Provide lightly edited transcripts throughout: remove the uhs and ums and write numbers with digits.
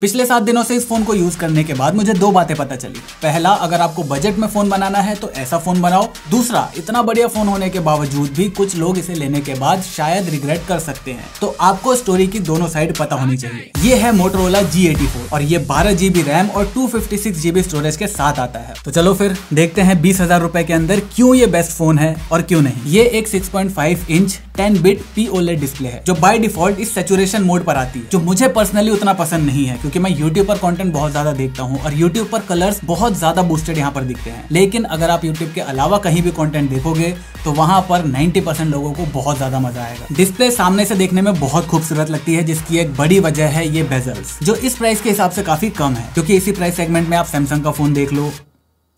पिछले 7 दिनों से इस फोन को यूज करने के बाद मुझे दो बातें पता चली। पहला, अगर आपको बजट में फोन बनाना है तो ऐसा फोन बनाओ। दूसरा, इतना बढ़िया फोन होने के बावजूद भी कुछ लोग इसे लेने के बाद शायद रिग्रेट कर सकते हैं। तो आपको स्टोरी की दोनों साइड पता होनी चाहिए। ये है मोटोरोला G84 और ये 12 GB रैम और 256 GB स्टोरेज के साथ आता है। तो चलो फिर देखते हैं 20,000 रुपए के अंदर क्यों ये बेस्ट फोन है और क्यों नहीं। ये एक 6.5 इंच 10-bit POLED डिस्प्ले है जो बाय डिफॉल्ट इस सैचुरेशन मोड पर आती है, जो मुझे पर्सनली उतना पसंद नहीं है क्योंकि मैं YouTube पर कंटेंट बहुत ज्यादा देखता हूँ और YouTube पर कलर्स बहुत ज्यादा बूस्टेड यहाँ पर दिखते हैं। लेकिन अगर आप YouTube के अलावा कहीं भी कंटेंट देखोगे तो वहां पर 90% लोगों को बहुत ज्यादा मजा आएगा। डिस्प्ले सामने से देखने में बहुत खूबसूरत लगती है, जिसकी एक बड़ी वजह है ये बेजल्स, जो इस प्राइस के हिसाब से काफी कम है। क्योंकि इसी प्राइस सेगमेंट में आप सैमसंग का फोन देख लो,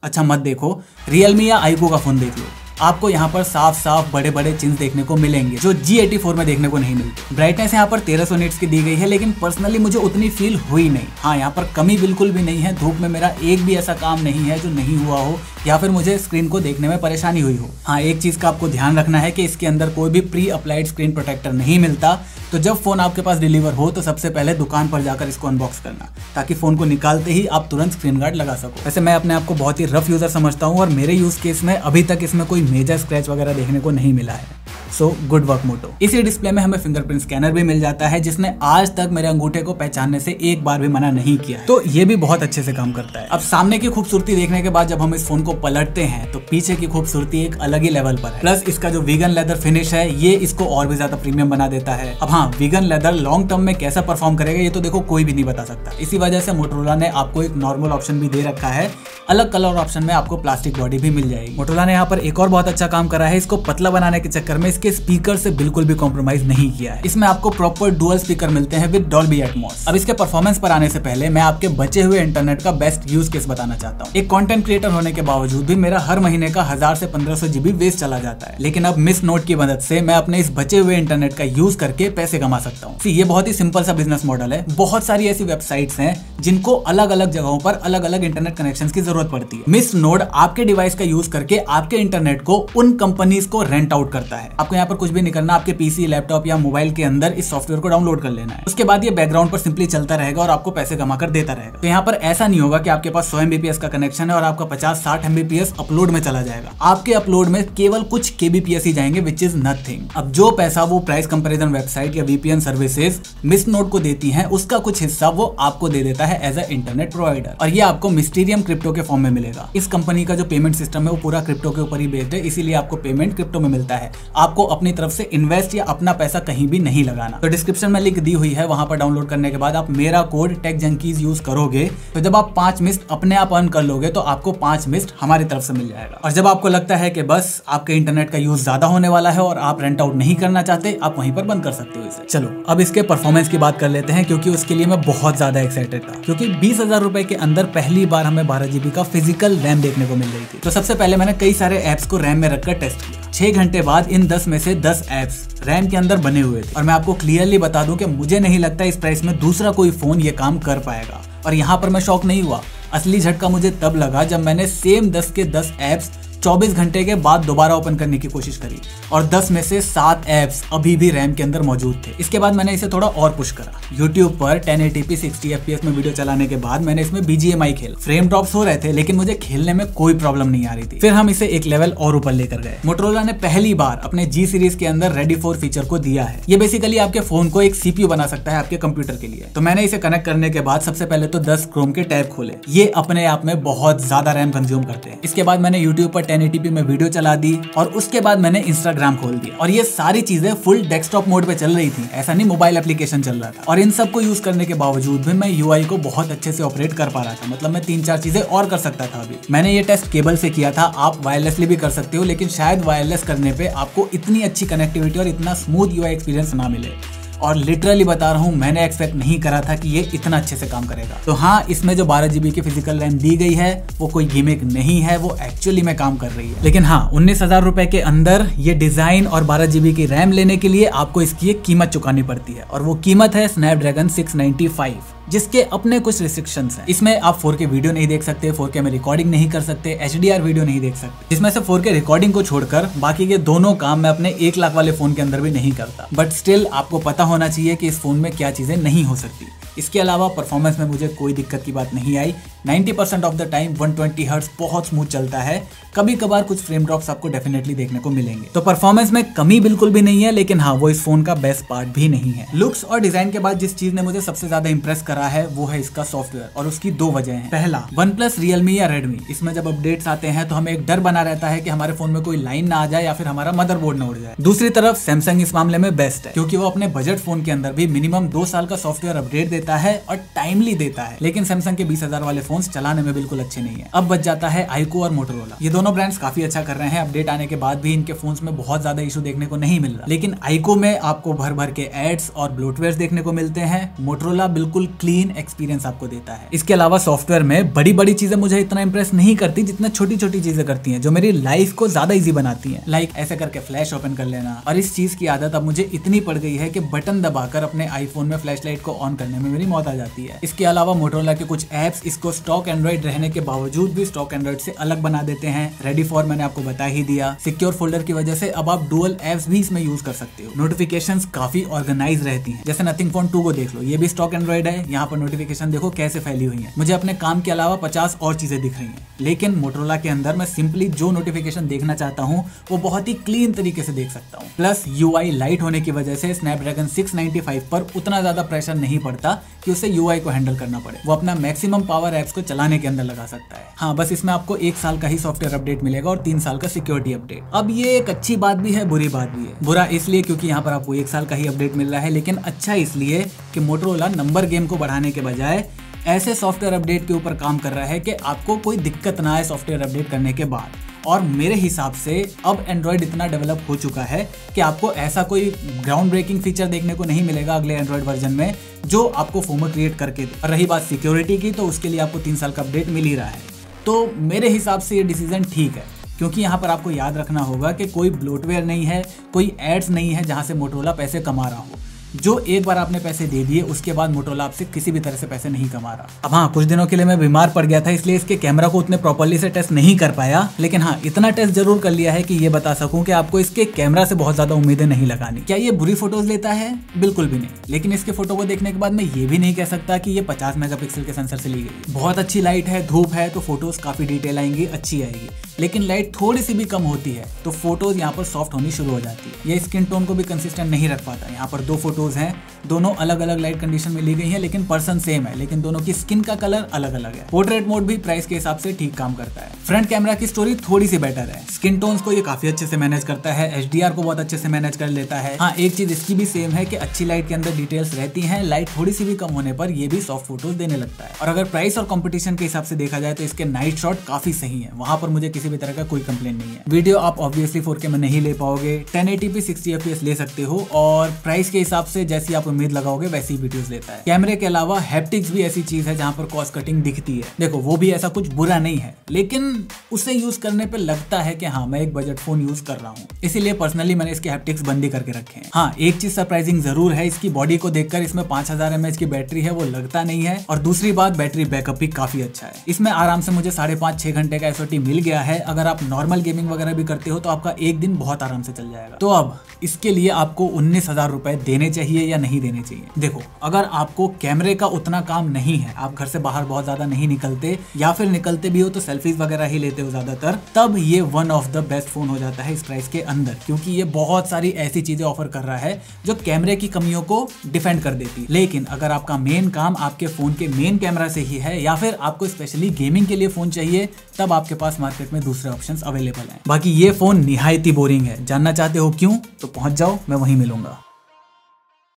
अच्छा मत देखो, रियलमी या आईको का फोन देख लो, आपको यहाँ पर साफ साफ बड़े बड़े चिन्ह देखने को मिलेंगे जो G84 में देखने को नहीं मिलते। ब्राइटनेस यहाँ पर 1300 निट्स की दी गई है, लेकिन पर्सनली मुझे उतनी फील हुई नहीं। हाँ, यहाँ पर कमी बिल्कुल भी नहीं है। धूप में मेरा एक भी ऐसा काम नहीं है जो नहीं हुआ हो या फिर मुझे स्क्रीन को देखने में परेशानी हुई हो। हाँ, एक चीज का आपको ध्यान रखना है कि इसके अंदर कोई भी प्री अप्लाइड स्क्रीन प्रोटेक्टर नहीं मिलता। तो जब फोन आपके पास डिलीवर हो तो सबसे पहले दुकान पर जाकर इसको अनबॉक्स करना, ताकि फोन को निकालते ही आप तुरंत स्क्रीन गार्ड लगा सको। वैसे मैं अपने आप को बहुत ही रफ यूजर समझता हूँ और मेरे यूज केस में अभी तक इसमें कोई मेजर स्क्रैच वगैरह देखने को नहीं मिला है। सो गुड वर्क मोटो। इसी डिस्प्ले में हमें फिंगरप्रिंट स्कैनर भी मिल जाता है, जिसने आज तक मेरे अंगूठे को पहचानने से एक बार भी मना नहीं किया है। तो ये भी बहुत अच्छे से काम करता है। अब सामने की खूबसूरती देखने के बाद जब हम इस फोन को पलटते हैं तो पीछे की खूबसूरती एक अलग ही लेवल पर है। प्लस इसका जो वीगन लेदर फिनिश है ये इसको और भी ज्यादा प्रीमियम बना देता है। अब हाँ, वीगन लेदर लॉन्ग टर्म में कैसा परफॉर्म करेगा ये तो देखो कोई भी नहीं बता सकता। इसी वजह से मोटोरोला ने आपको एक नॉर्मल ऑप्शन भी दे रखा है, अलग कलर ऑप्शन में आपको प्लास्टिक बॉडी भी मिल जाएगी। मोटोरोला ने यहाँ पर एक और बहुत अच्छा काम करा है। इसको पतला बनाने के चक्कर में इसके स्पीकर से बिल्कुल भी कॉम्प्रोमाइज नहीं किया है। इसमें आपको प्रॉपर डुअल स्पीकर मिलते हैं विद डॉल्बी एटमॉस। अब इसके परफॉर्मेंस पर आने से पहले मैं आपके बचे हुए इंटरनेट का बेस्ट यूज केस बताना चाहता हूँ। एक कंटेंट क्रिएटर होने के बावजूद भी मेरा हर महीने का 1000 से 1500 GB वेस्ट चला जाता है, लेकिन अब मिस नोट की मदद से मैं अपने इस बचे हुए इंटरनेट का यूज करके पैसे कमा सकता हूँ। ये बहुत ही सिंपल सा बिजनेस मॉडल है। बहुत सारी ऐसी वेबसाइट्स हैं जिनको अलग अलग जगहों पर अलग अलग इंटरनेट कनेक्शन की जरूरत पड़ती है। मिस नोड आपके डिवाइस का यूज करके आपके इंटरनेट को उन कंपनीज को रेंट आउट करता है। आपको यहाँ पर कुछ भी नहीं करना, आपके पीसी, लैपटॉप या मोबाइल के अंदर इस सॉफ्टवेयर को डाउनलोड कर लेना है। उसके बाद ये बैकग्राउंड पर सिंपली चलता रहेगा और आपको पैसे कमा कर देता रहेगा। तो यहाँ पर ऐसा नहीं होगा कि आपके पास 100 MBPS का कनेक्शन है और आपका 50-60 MBPS अपलोड में चला जाएगा। आपके अपलोड में केवल कुछ kbps ही जाएंगे, विच इज नथिंग। अब जो पैसा वो प्राइस कंपैरिजन वेबसाइट या VPN सर्विसेज मिस नोड को देती हैं, उसका कुछ हिस्सा वो आपको दे देता है एज अ इंटरनेट प्रोवाइडर, और ये आपको मिस्टीरियम क्रिप्टो के फॉर्म में मिलेगा। इस कंपनी का जो पेमेंट सिस्टम है वो पूरा क्रिप्टो के ऊपर ही बेस्ड है, इसीलिए आपको पेमेंट क्रिप्टो में मिलता है। आपको अपनी तरफ से इन्वेस्ट या अपना पैसा कहीं भी नहीं लगाना। तो डिस्क्रिप्शन में लिंक दी हुई है, वहां पर डाउनलोड करने के बाद आप मेरा कोड टेकजंकीज यूज करोगे तो जब आप 5 मिस्ट अपने आप अर्न कर लोगे तो आपको 5 मिस्ट हमारी तरफ से मिल जाएगा। और जब आपको लगता है कि बस आपके इंटरनेट का यूज ज्यादा होने वाला है और आप रेंट आउट नहीं करना चाहते, आप वहीं पर बंद कर सकते हो इसे। चलो अब इसके परफॉर्मेंस की बात कर लेते हैं, क्योंकि उसके लिए मैं बहुत ज्यादा एक्साइटेड था। क्योंकि 20,000 रुपए के अंदर पहली बार हमें 12 GB का फिजिकल रैम देखने को मिल रही थी। तो सबसे पहले मैंने कई सारे एप्स को रैम में रखकर टेस्ट किया। 6 घंटे बाद इन 10 में से 10 एप्स रैम के अंदर बने हुए थे। और मैं आपको क्लियरली बता दूं कि मुझे नहीं लगता इस प्राइस में दूसरा कोई फोन ये काम कर पाएगा। और यहाँ पर मैं शॉक नहीं हुआ, असली झटका मुझे तब लगा जब मैंने सेम 10 के 10 एप्स 24 घंटे के बाद दोबारा ओपन करने की कोशिश करी और 10 में से 7 एप्स अभी भी रैम के अंदर मौजूद थे। इसके बाद मैंने इसे थोड़ा और पुश करा। YouTube पर 1080p 60 FPS में वीडियो चलाने के बाद मैंने इसमें BGMI खेला। फ्रेम ड्रॉप्स हो रहे थे लेकिन मुझे खेलने में कोई प्रॉब्लम नहीं आ रही थी। फिर हम इसे एक लेवल और ऊपर लेकर गए। मोटोरोला ने पहली बार अपने G सीरीज के अंदर रेडी फॉर फीचर को दिया है। ये बेसिकली आपके फोन को एक CPU बना सकता है आपके कंप्यूटर के लिए। तो मैंने इसे कनेक्ट करने के बाद सबसे पहले तो 10 क्रोम के टैब खोले। ये अपने आप में बहुत ज्यादा रैम कंज्यूम करते हैं। इसके बाद मैंने YouTube पर 1080p में वीडियो चला दी और उसके बाद मैंने इंस्टाग्राम खोल दिया। और ये सारी चीजें फुल डेस्कटॉप मोड पे चल रही थी, ऐसा नहीं मोबाइल एप्लीकेशन चल रहा था। और इन सब को यूज करने के बावजूद भी मैं UI को बहुत अच्छे से ऑपरेट कर पा रहा था। मतलब मैं 3-4 चीजें और कर सकता था। अभी मैंने ये टेस्ट केबल से किया था, आप वायरलेसली भी कर सकते हो, लेकिन शायद वायरलेस करने पे आपको इतनी अच्छी कनेक्टिविटी और इतना स्मूथ UI एक्सपीरियंस ना मिले। और लिटरली बता रहा हूँ, मैंने एक्सपेक्ट नहीं करा था कि ये इतना अच्छे से काम करेगा। तो हाँ, इसमें जो 12 GB की फिजिकल रैम दी गई है वो कोई गिमिक नहीं है, वो एक्चुअली में काम कर रही है। लेकिन हाँ, 19,000 रुपए के अंदर ये डिजाइन और 12 GB की रैम लेने के लिए आपको इसकी एक कीमत चुकानी पड़ती है, और वो कीमत है स्नैपड्रैगन 695। जिसके अपने कुछ रिस्ट्रिक्शंस हैं। इसमें आप 4K वीडियो नहीं देख सकते, 4K में रिकॉर्डिंग नहीं कर सकते, HDR वीडियो नहीं देख सकते। इसमें से 4K रिकॉर्डिंग को छोड़कर बाकी के दोनों काम मैं अपने 1 लाख वाले फोन के अंदर भी नहीं करता। बट स्टिल आपको पता होना चाहिए कि इस फोन में क्या चीजें नहीं हो सकती। इसके अलावा परफॉर्मेंस में मुझे कोई दिक्कत की बात नहीं आई। 90% ऑफ द टाइम 120 हर्ट्ज बहुत स्मूथ चलता है। कभी कभार कुछ फ्रेम ड्रॉप्स आपको डेफिनेटली देखने को मिलेंगे। तो परफॉर्मेंस में कमी बिल्कुल भी नहीं है, लेकिन हाँ, वो इस फोन का बेस्ट पार्ट भी नहीं है। लुक्स और डिजाइन के बाद जिस चीज ने मुझे सबसे ज्यादा इंप्रेस करा है वो है इसका सॉफ्टवेयर, और उसकी 2 वजह है। पहला, OnePlus, Realme या Redmi, इसमें जब अपडेट्स आते हैं तो हमें एक डर बना रहता है कि हमारे फोन में कोई लाइन ना आ जाए या फिर हमारा मदरबोर्ड ना उड़ जाए। दूसरी तरफ Samsung इस मामले में बेस्ट है, क्योंकि वो अपने बजट फोन के अंदर भी मिनिमम 2 साल का सॉफ्टवेयर अपडेट देता है और टाइमली देता है। लेकिन Samsung के 20,000 वाले फोन चलाने में बिल्कुल अच्छे नहीं है। अब बच जाता है iQOO और Motorola। ये दोनों ब्रांड्स काफी अच्छा कर रहे हैं। अपडेट आने के बाद भी इनके फोन्स में बहुत ज्यादा इशू देखने को नहीं मिल रहा। लेकिन iQOO में आपको भर भर के एड्स और ब्लोटवेयर देखने को मिलते हैं। Motorola बिल्कुल क्लीन एक्सपीरियंस आपको देता है। इसके अलावा सॉफ्टवेयर में बड़ी बड़ी चीजें मुझे इतना इंप्रेस नहीं करती जितना छोटी छोटी चीजें करती हैं, जो मेरी लाइफ को ज्यादा इजी बनाती हैं। लाइक ऐसे करके फ्लैश ओपन कर लेना। और इस चीज की आदत अब मुझे इतनी पड़ गई है कि बटन दबाकर अपने आईफोन में फ्लैश लाइट को ऑन करने में मेरी मौत आ जाती है। इसके अलावा Motorola के कुछ एप्स इसको स्टॉक एंड्रॉइड रहने के बावजूद भी स्टॉक एंड्रॉइड से अलग बना देते हैं। रेडी फॉर मैंने आपको बता ही दिया। सिक्योर फोल्डर की वजह से अब आप डुअल एप्स भी इसमें यूज कर सकते हो। नोटिफिकेशंस काफी ऑर्गेनाइज रहती हैं। जैसे नथिंग फोन 2 को देख लो, ये भी स्टॉक एंड्रॉइड है। यहाँ पर नोटिफिकेशन देखो कैसे फैली हुई है। मुझे अपने काम के अलावा 50 और चीजें दिख रही हैं। लेकिन Motorola के अंदर मैं सिंपली जो नोटिफिकेशन देखना चाहता हूँ वो बहुत ही क्लीन तरीके से देख सकता हूँ। प्लस UI लाइट होने की वजह से स्नैपड्रैगन 695 पर उतना ज्यादा प्रेशर नहीं पड़ता कि उसे UI को हैंडल करना पड़े। वो अपना मैक्सिमम पावर एप्स को चलाने के अंदर लगा सकता है। हाँ, बस इसमें आपको 1 साल का ही सॉफ्टवेयर अपडेट मिलेगा और 3 साल का सिक्योरिटी अपडेट। अब ये एक अच्छी बात भी है, बुरी बात भी है। बुरा इसलिए क्योंकि यहाँ पर आपको 1 साल का ही अपडेट मिल रहा है, लेकिन अच्छा इसलिए कि Motorola नंबर गेम को बढ़ाने के बजाय ऐसे सॉफ्टवेयर अपडेट के ऊपर काम कर रहा है कि आपको कोई दिक्कत ना आए सॉफ्टवेयर अपडेट करने के बाद। और मेरे हिसाब से अब एंड्रॉइड इतना डेवलप हो चुका है कि आपको ऐसा कोई ग्राउंड ब्रेकिंग फीचर देखने को नहीं मिलेगा अगले एंड्रॉइड वर्जन में जो आपको फोमो क्रिएट करके दे। और रही बात सिक्योरिटी की, तो उसके लिए आपको 3 साल का अपडेट मिल ही रहा है। तो मेरे हिसाब से ये डिसीजन ठीक है, क्योंकि यहाँ पर आपको याद रखना होगा कि कोई ब्लोटवेयर नहीं है, कोई एड्स नहीं है जहाँ से Motorola पैसे कमा रहा हो। जो एक बार आपने पैसे दे दिए उसके बाद Motorola आपसे किसी भी तरह से पैसे नहीं कमा रहा। अब हाँ, कुछ दिनों के लिए मैं बीमार पड़ गया था, इसलिए इसके कैमरा को उतने प्रॉपर्ली से टेस्ट नहीं कर पाया। लेकिन हाँ, इतना टेस्ट जरूर कर लिया है कि ये बता सकूं कि आपको इसके कैमरा से बहुत ज्यादा उम्मीदें नहीं लगानी। क्या ये बुरी फोटोज लेता है? बिल्कुल भी नहीं। लेकिन इसके फोटो को देखने के बाद मैं ये भी नहीं कह सकता कि ये 50 मेगापिक्सल के सेंसर से ली गई। बहुत अच्छी लाइट है, धूप है तो फोटोज काफी डिटेल आएंगी, अच्छी आएगी। लेकिन लाइट थोड़ी सी भी कम होती है तो फोटोज यहाँ पर सॉफ्ट होनी शुरू हो जाती है। ये स्किन टोन को भी कंसिस्टेंट नहीं रख पाता। यहाँ पर 2 फोटोज हैं, दोनों अलग अलग लाइट कंडीशन में ली गई हैं, लेकिन पर्सन सेम है, लेकिन दोनों की स्किन का कलर अलग अलग है। पोर्ट्रेट मोड भी प्राइस के हिसाब से ठीक काम करता है। फ्रंट कैमरा की स्टोरी थोड़ी सी बेटर है। स्किन टोन्स को ये काफी अच्छे से मैनेज करता है, HDR को बहुत अच्छे से मैनेज कर लेता है। हाँ, एक चीज इसकी भी सेम है कि अच्छी लाइट के अंदर डिटेल्स रहती हैं, लाइट थोड़ी सी भी कम होने पर ये भी सॉफ्ट फोटोज देने लगता है। और अगर प्राइस और कंपटीशन के हिसाब से देखा जाए तो इसके नाइट शॉट काफी सही है, वहां पर मुझे किसी भी तरह का कोई कंप्लेन नहीं है। वीडियो आप ऑब्वियसली 4K में नहीं ले पाओगे, 1080p 60 FPS ले सकते हो, और प्राइस के हिसाब से जैसी आप उम्मीद लगाओगे वैसी वीडियोस लेता है। कैमरे के अलावा हैप्टिक्स भी ऐसी चीज है जहां पर कॉस्ट कटिंग दिखती है। देखो, वो भी ऐसा कुछ बुरा नहीं है, लेकिन उसे यूज करने पे लगता है कि हाँ, मैं एक बजट फोन यूज कर रहा हूँ। इसीलिए पर्सनली मैंने इसके हैप्टिक्स बंद ही करके रखे हैं। हाँ, एक चीज सरप्राइजिंग जरूर है, इसकी बॉडी को देखकर इसमें 5000 mAh की बैटरी है वो लगता नहीं है। और दूसरी बात, बैटरी बैकअप भी काफी अच्छा है। इसमें आराम से मुझे 5.5-6 घंटे का SOT मिल गया है। अगर आप नॉर्मल गेमिंग वगैरह भी करते हो तो आपका एक दिन बहुत आराम से चल जाएगा। तो अब इसके लिए आपको 19,000 रुपए देने चाहिए या नहीं देने चाहिए? देखो, अगर आपको कैमरे का उतना काम नहीं है, आप घर से बाहर बहुत ज्यादा नहीं निकलते, या फिर निकलते भी हो तो सेल्फीज वगैरह ही लेते हो ज्यादातर, तब ये one of the best phone हो जाता है इस प्राइस के अंदर, क्योंकि ये बहुत सारी ऐसी चीजें ऑफर कर रहा है जो कैमरे की कमियों को डिफेंड कर देती है। लेकिन अगर आपका मेन काम आपके फोन के मेन कैमरा से ही है, या फिर आपको स्पेशली गेमिंग के लिए फोन चाहिए, तब आपके पास मार्केट में दूसरे ऑप्शंस अवेलेबल हैं। बाकी ये फोन निहायती बोरिंग है। जानना चाहते हो क्यों? तो पहुंच जाओ, मैं वहीं मिलूंगा।